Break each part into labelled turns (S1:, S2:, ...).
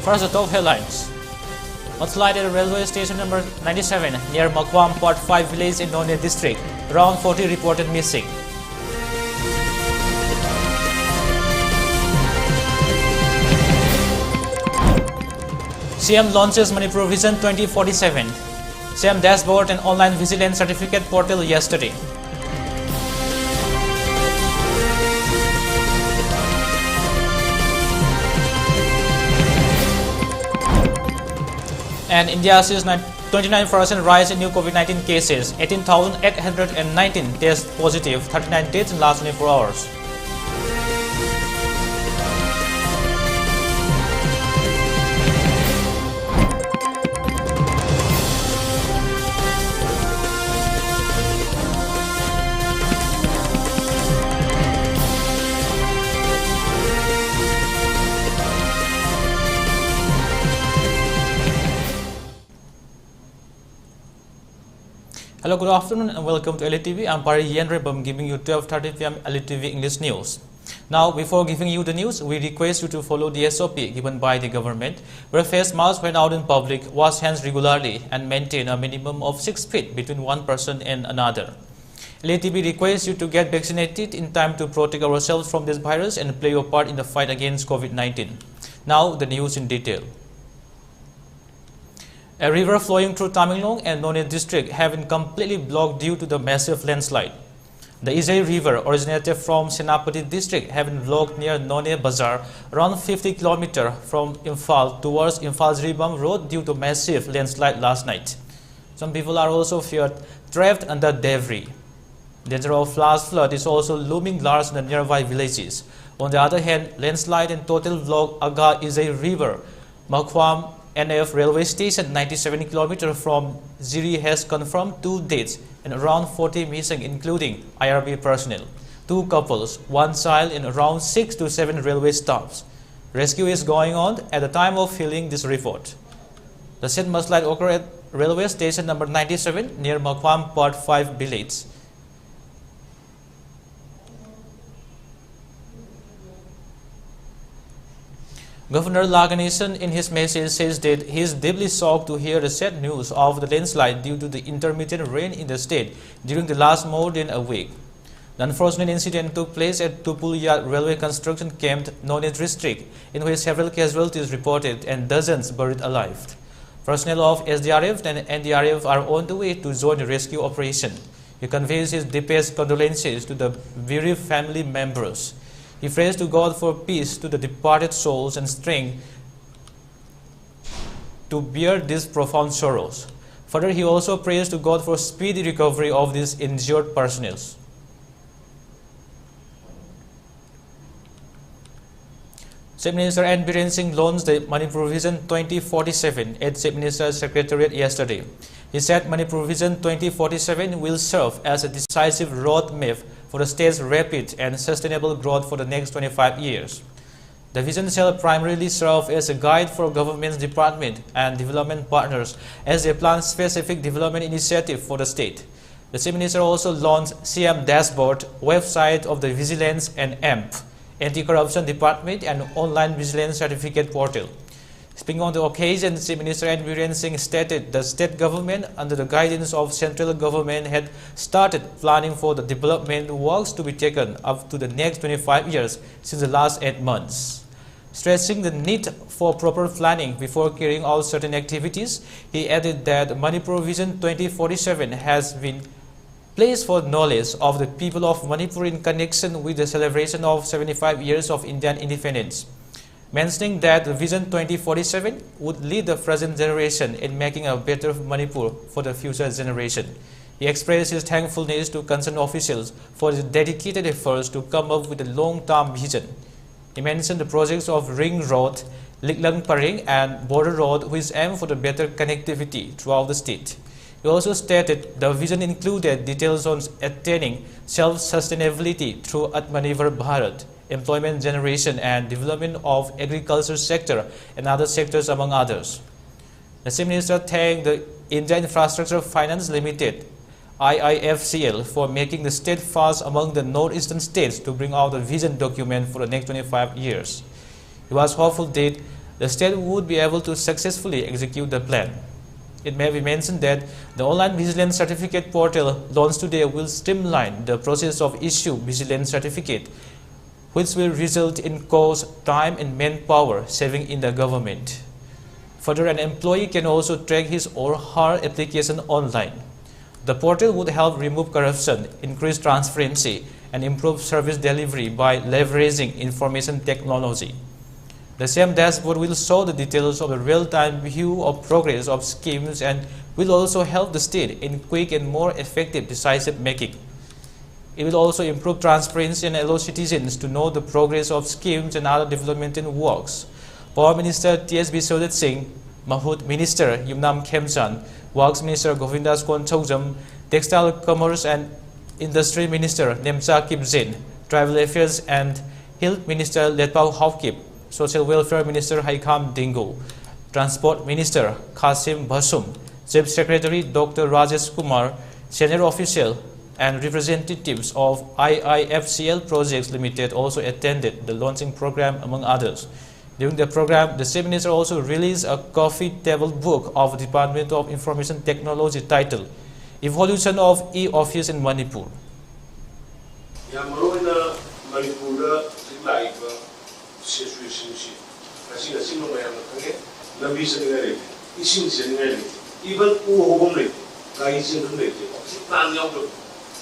S1: First, the top headlines. Mudslide at railway station number 97 near Makwam Part 5 village in None district. Around 40 reported missing. CM launches Manipur Vision 2047. CM dashboard and online vigilance certificate portal yesterday. And India sees 29% rise in new COVID-19 cases, 18,819 tests positive, 39 deaths in last 24 hours. Hello, good afternoon and welcome to ELITETV. I'm Pari Yendrembam giving you 12:30 p.m. ELITETV English news. Now, before giving you the news, we request you to follow the SOP given by the government. Wear face masks when out in public, wash hands regularly and maintain a minimum of 6 feet between one person and another. ELITETV requests you to get vaccinated in time to protect ourselves from this virus and play your part in the fight against COVID-19. Now, the news in detail. A river flowing through Tamenglong and None district have been completely blocked due to the massive landslide. The Izai River, originated from Senapati district, have been blocked near None Bazaar, around 50 km from Imphal towards Yendrembam road due to massive landslide last night. Some people are also feared trapped under debris. Danger of flash flood is also looming large in the nearby villages. On the other hand, landslide and total block Aga Izai River, Makwam NF railway station 97 km from Ziri has confirmed 2 deaths and around 40 missing, including IRB personnel, 2 couples, 1 child and around 6 to 7 railway staffs. Rescue is going on at the time of filling this report. The said mudslide occurred at railway station number 97 near Makwam Part 5 village. Governor Laganesan in his message says that he is deeply shocked to hear the sad news of the landslide due to the intermittent rain in the state during the last more than a week. The unfortunate incident took place at Tupulia railway construction camp, None district, in which several casualties reported and dozens buried alive. Personnel of SDRF and NDRF are on the way to join the rescue operation. He conveys his deepest condolences to the bereaved family members. He prays to God for peace to the departed souls and strength to bear these profound sorrows. Further, he also prays to God for speedy recovery of these injured personnel. Chief Minister N. Biren Singh launched the Manipur Vision 2047 at Chief Minister's Secretariat yesterday. He said Manipur Vision 2047 will serve as a decisive roadmap for the state's rapid and sustainable growth for the next 25 years. The vision shall primarily serve as a guide for government's department and development partners as they plan specific development initiatives for the state. The Chief Minister also launched CM Dashboard, website of the Vigilance and AMP, Anti-Corruption Department and online vigilance certificate portal. Speaking on the occasion, Chief Minister N. Biren Singh stated the state government, under the guidance of central government, had started planning for the development works to be taken up to the next 25 years since the last 8 months. Stressing the need for proper planning before carrying out certain activities, he added that Manipur Vision 2047 has been placed for knowledge of the people of Manipur in connection with the celebration of 75 years of Indian independence, mentioning that the Vision 2047 would lead the present generation in making a better Manipur for the future generation. He expressed his thankfulness to concerned officials for their dedicated efforts to come up with a long-term vision. He mentioned the projects of Ring Road, Liklang Paring and Border Road, which aim for the better connectivity throughout the state. He also stated the vision included details on attaining self-sustainability through Atmanirbhar Bharat, employment generation and development of agriculture sector and other sectors, among others. The Chief Minister thanked the India Infrastructure Finance Limited IIFCL for making the state first among the northeastern states to bring out a vision document for the next 25 years. He was hopeful that the state would be able to successfully execute the plan. It may be mentioned that the online vigilance certificate portal launched today will streamline the process of issue vigilance certificate, which will result in cost, time and manpower saving in the government. Further, an employee can also track his or her application online. The portal would help remove corruption, increase transparency, and improve service delivery by leveraging information technology. The same dashboard will show the details of the real-time view of progress of schemes and will also help the state in quick and more effective decisive making. It will also improve transparency and allow citizens to know the progress of schemes and other developmental works. Power Minister T.S. Biswadev Singh, Mahut Minister Yumnam Khemchan, Works Minister Govindas Konchaujam, Textile Commerce and Industry Minister Nemcha Kipzin, Tribal Affairs and Health Minister Letpao Haukip, Social Welfare Minister Haikam Dingo, Transport Minister Kasim Basum, Chief Secretary Dr. Rajesh Kumar, senior official and representatives of IIFCL Projects Limited also attended the launching program among others. During the program, the Chief Minister also released a coffee table book of the Department of Information Technology titled Evolution of E-Office in Manipur.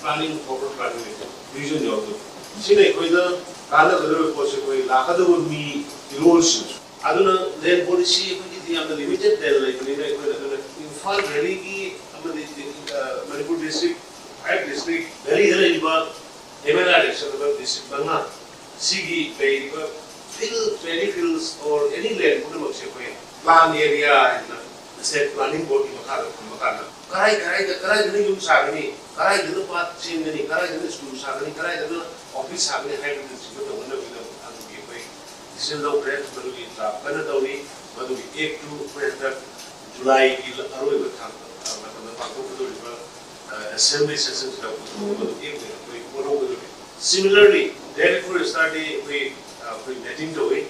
S2: Planning, corporate planning, vision, Sina Koida, Kana Kosakoi, Lakada me, the rules. I don't know, their policy, the limited, like in fact, really, Manipur district, Hyde district, very River, Emana district, Banga, Sigi, Bay, fill, many fields or any land, plan area, and set planning board in Makana. Karai dulu sagani, karai dulu part sini, karai dulu school sagani, karai dulu office sagani, hai dulu semua tu mana kita anu kiai. Istilah brand baru kita, mana tahu ni, baru 1 to July ini aru berkham, macam pakai betul juga assembly session kita baru 1 to Similarly, day before yesterday we meeting with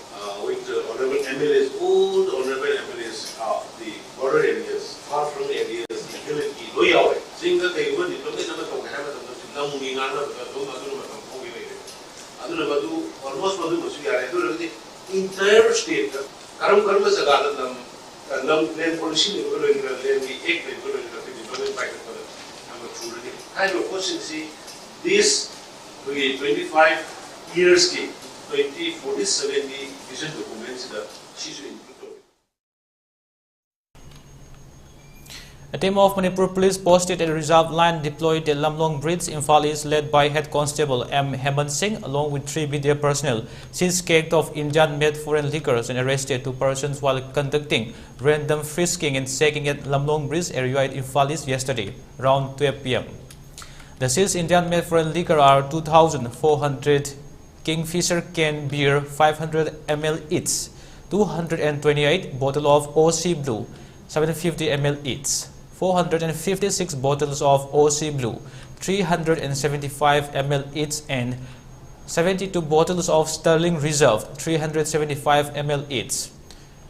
S2: honorable MLAs, all the honorable MLAs of the border areas, far from the areas. Loyal, single they would deploy the almost the entire state. Karam Karma Sagala, land policy, kind of question see this 25 years 2047 vision documents that she's included.
S1: A team of Manipur police posted at a reserve line deployed at Lamlong Bridge, Imphal East, led by Head Constable M. Hemant Singh, along with 3 BDF personnel, seized kegs of Indian-made foreign liquors and arrested 2 persons while conducting random frisking and checking at Lamlong Bridge area at Imphal East yesterday, around 12 p.m. The seized Indian-made foreign liquor are 2,400 Kingfisher can beer 500 ml each, 228 bottles of OC Blue 750 ml each, 456 bottles of OC Blue 375 ml each and 72 bottles of Sterling Reserve 375 ml each.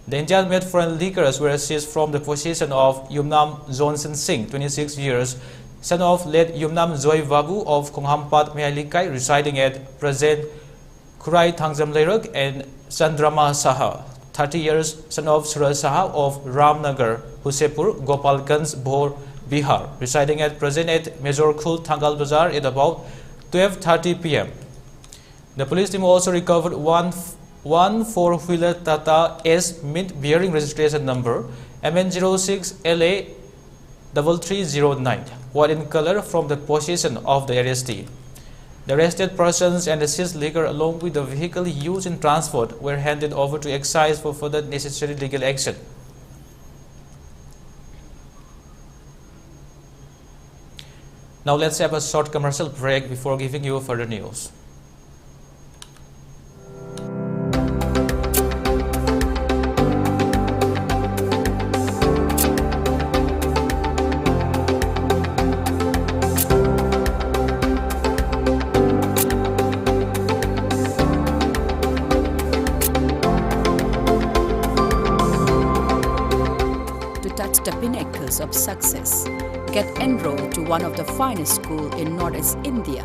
S1: The Indian-made foreign liquors were seized from the possession of Yumnam Johnson Singh, 26 years, son of late Yumnam Joy Babu of Konghampat Mealikai, residing at present Kurai Thangzam Leruk, and Chandrama Saha, 30 years, son of Suraj Saha of Ramnagar, Husepur, Gopalganj, Bhor, Bihar, residing at present at Major Khul Thangal Bazar at about 12:30 p.m. The police team also recovered one 4-wheeler Tata S mint bearing registration number MN06 LA 3309, white in color, from the possession of the arrestee. The arrested persons and the seized liquor along with the vehicle used in transport were handed over to excise for further necessary legal action. Now let's have a short commercial break before giving you further news.
S3: chance of success. Get enrolled to one of the finest schools in Northeast India,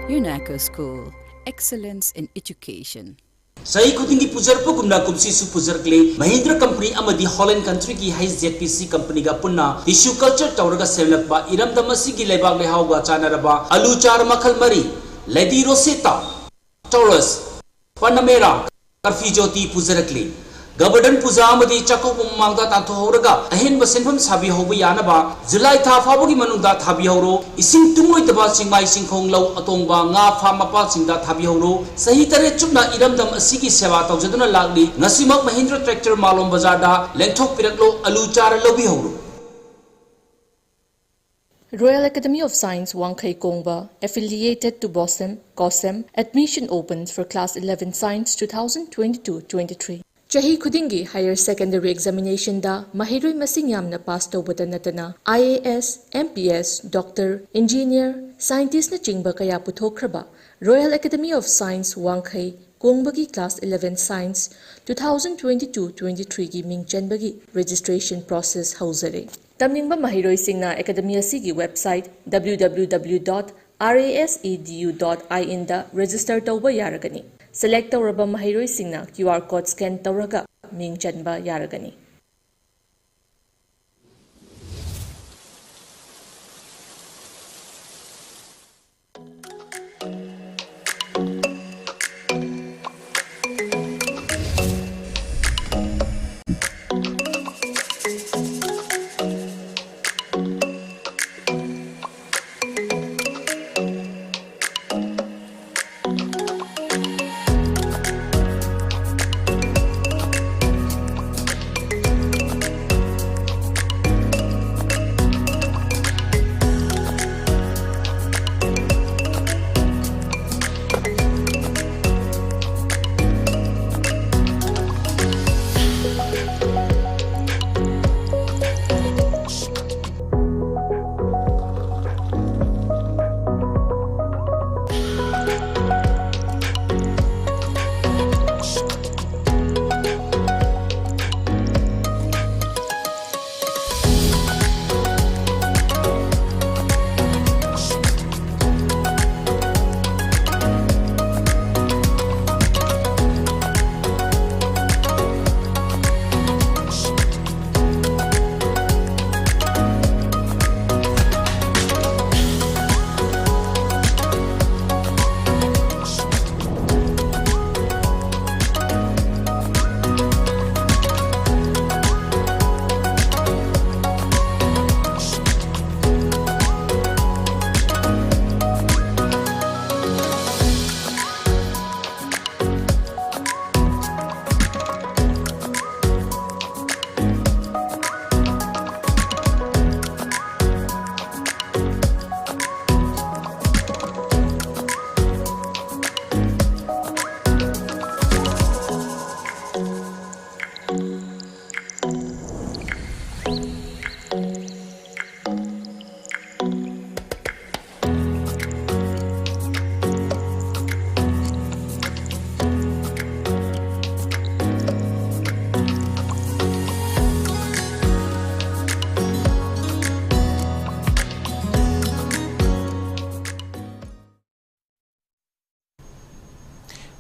S3: UNESCO School. Excellence in Education.
S4: Sahi khudingi pujar po gumna kumsi su pujar kle Mahindra Company amadi Holland Country ki high ZPC Company ga punna tissue culture tawraga semlakpa iramdam asigi leibak lehauga chanaraba alu char makhal mari Lady Rosetta Taurus Panamera Karfijoti pujarakli Government puja amadi chakop mangda tanto horaga ahen basenfam sabi hobu yanaba July tha fabugi manungda thabi horo ising tumoi taba singmai singkhong lau atongba nga pha mapa singda thabi horo sahi tare chupna iramdam asigi seva tawjaduna lagli ngasimak Mahindra Tractor Malom Bazar da lengthok piraklo alu char lobi horo
S5: Royal Academy of Science Wangkai Kongba, affiliated to BOSEM, COSEM, admission opens for Class 11 Science 2022-23. Chahi khudingi higher secondary examination da mahiroi masing yamna pass tawbata natana IAS, MPS, doctor, engineer, scientist na chingba kaya puthokraba Royal Academy of Science Wangkai Kongbagi Class 11 Science 2022-23 gi mingchanbagi registration process hauzare. Tamningba mahiroi singna Academy asigi website www.rasedu.in da register tawba yaragani. Select tawraba mahiroi singna QR code scan tawraga mingchanba yaragani.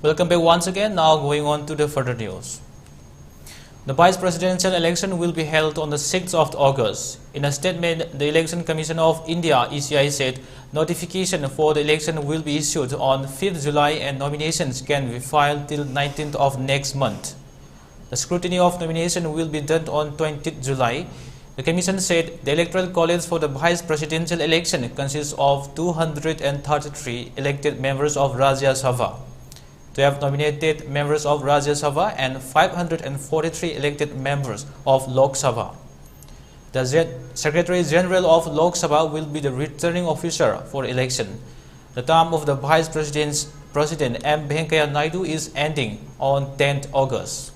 S1: Welcome back once again. Now going on to the further news. The vice presidential election will be held on the 6th of August. In a statement, the Election Commission of India (ECI) said notification for the election will be issued on 5th July and nominations can be filed till 19th of next month. The scrutiny of nomination will be done on 20th July. The Commission said the Electoral College for the vice presidential election consists of 233 elected members of Rajya Sabha. To have nominated members of Rajya Sabha and 543 elected members of Lok Sabha. The Secretary General of Lok Sabha will be the returning officer for election. The term of the Vice President M. Venkaiah Naidu is ending on 10th August.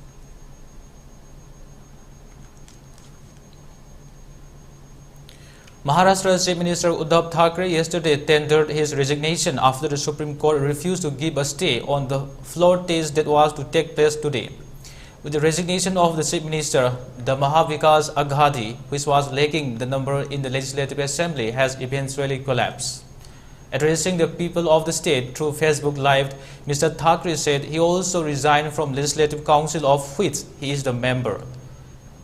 S1: Maharashtra's Chief Minister Uddhav Thackeray yesterday tendered his resignation after the Supreme Court refused to give a stay on the floor test that was to take place today. With the resignation of the Chief Minister, the Mahavikas Aghadi, which was lacking the number in the Legislative Assembly, has eventually collapsed. Addressing the people of the state through Facebook Live, Mr. Thackeray said he also resigned from Legislative Council, of which he is the member.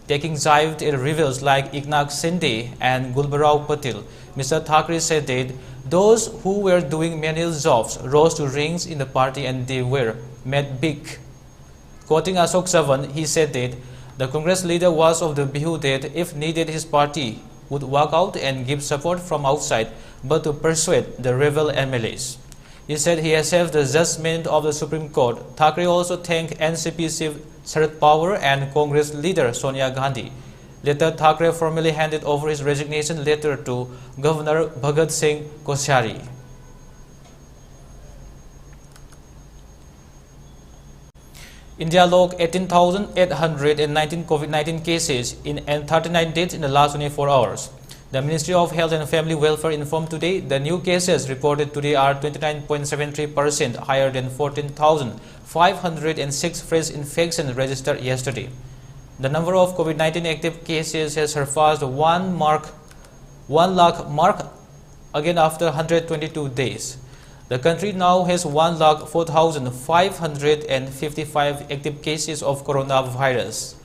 S1: Taking side in rivals like Eknath Shinde and Gulbarao Patil, Mr. Thackeray said that those who were doing menial jobs rose to ranks in the party and they were made big. Quoting Ashok Chavan, he said that the Congress leader was of the view that if needed his party would walk out and give support from outside, but to persuade the rebel MLAs. He said he accepts the judgment of the Supreme Court. Thackeray also thanked NCP chief Sharad Pawar and Congress leader Sonia Gandhi. Later, Thackeray formally handed over his resignation letter to Governor Bhagat Singh Koshari. India logged 18,819 COVID-19 cases and 39 deaths in the last 24 hours. The Ministry of Health and Family Welfare informed today the new cases reported today are 29.73% higher than 14,506 fresh infections registered yesterday. The number of COVID-19 active cases has surpassed 1 lakh mark again after 122 days. The country now has 104,555 active cases of coronavirus.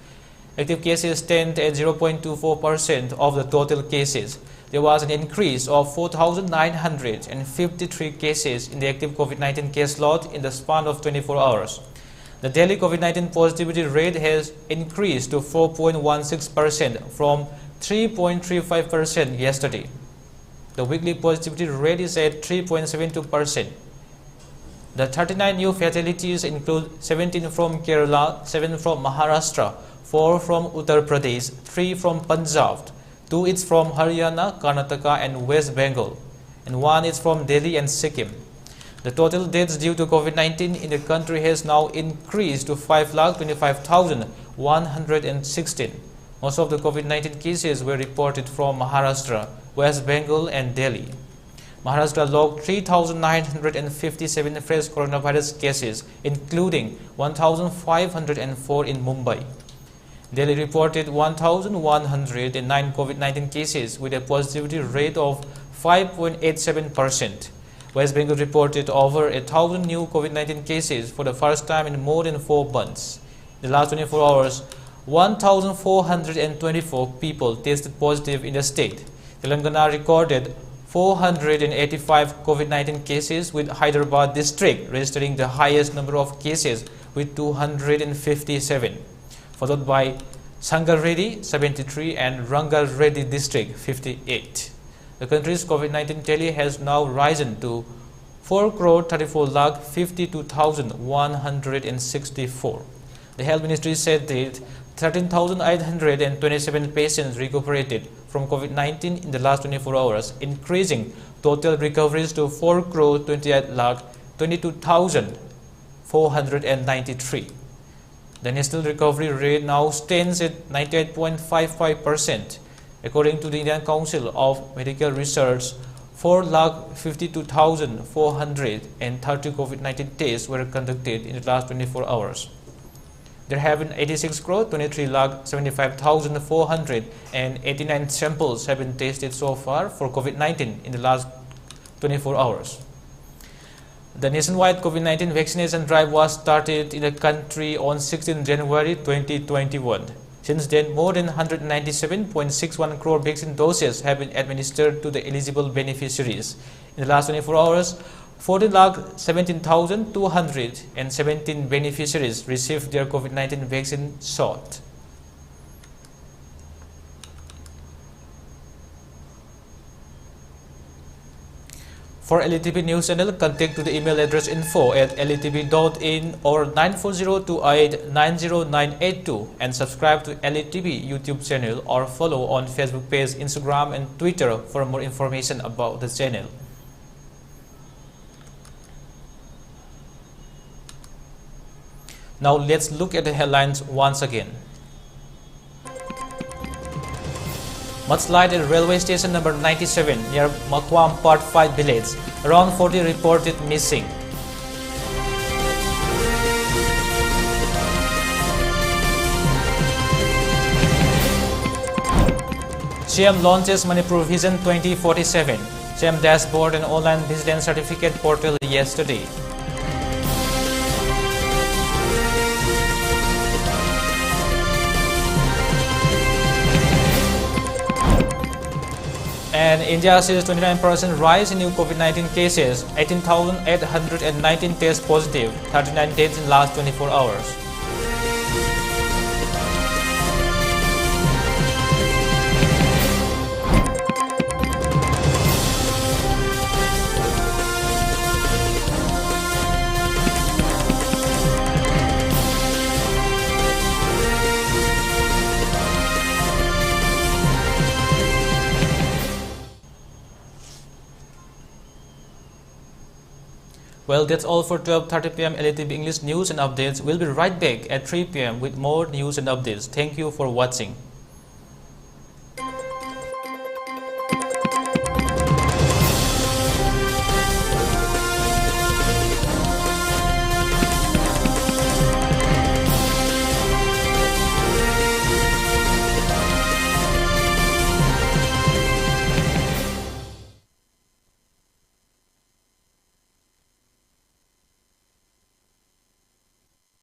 S1: Active cases stand at 0.24% of the total cases. There was an increase of 4,953 cases in the active COVID-19 case load in the span of 24 hours. The daily COVID-19 positivity rate has increased to 4.16% from 3.35% yesterday. The weekly positivity rate is at 3.72%. The 39 new fatalities include 17 from Kerala, 7 from Maharashtra, 4 from Uttar Pradesh, 3 from Punjab, 2 is from Haryana, Karnataka and West Bengal, and 1 is from Delhi and Sikkim. The total deaths due to COVID-19 in the country has now increased to 5,25,116. Most of the COVID-19 cases were reported from Maharashtra, West Bengal and Delhi. Maharashtra logged 3,957 fresh coronavirus cases, including 1,504 in Mumbai. Delhi reported 1,109 COVID-19 cases with a positivity rate of 5.87%. West Bengal reported over 1,000 new COVID-19 cases for the first time in more than 4 months. In the last 24 hours, 1,424 people tested positive in the state. Telangana recorded 485 COVID-19 cases, with Hyderabad district registering the highest number of cases with 257, followed by Sangareddy 73 and Rangareddy district 58. The country's COVID-19 tally has now risen to 4,34,52,164. The Health Ministry said that 13,827 patients recuperated from COVID-19 in the last 24 hours, increasing total recoveries to 4,28,22,493. The national recovery rate now stands at 98.55%. According to the Indian Council of Medical Research, 4,52,430 COVID-19 tests were conducted in the last 24 hours. There have been 86,23,75,489 samples have been tested so far for COVID-19 in the last 24 hours. The nationwide COVID-19 vaccination drive was started in the country on 16 January 2021. Since then, more than 197.61 crore vaccine doses have been administered to the eligible beneficiaries. In the last 24 hours, 14,17,217 beneficiaries received their COVID-19 vaccine shot. For ELITETV News Channel, contact to the email address info@elitv.in or 940289098 and subscribe to ELITETV YouTube channel or follow on Facebook page, Instagram and Twitter for more information about the channel. Now let's look at the headlines once again. Mudslide at railway station number 97 near Makwam Part 5 village. Around 40 reported missing. CM launches Manipur Vision 2047. CM dashboard and online visiting certificate portal yesterday. And India sees 29% rise in new COVID-19 cases, 18,819 tests positive, 39 deaths in last 24 hours. Well, that's all for 12:30 p.m. ELITETV English news and updates. We'll be right back at 3 p.m. with more news and updates. Thank you for watching.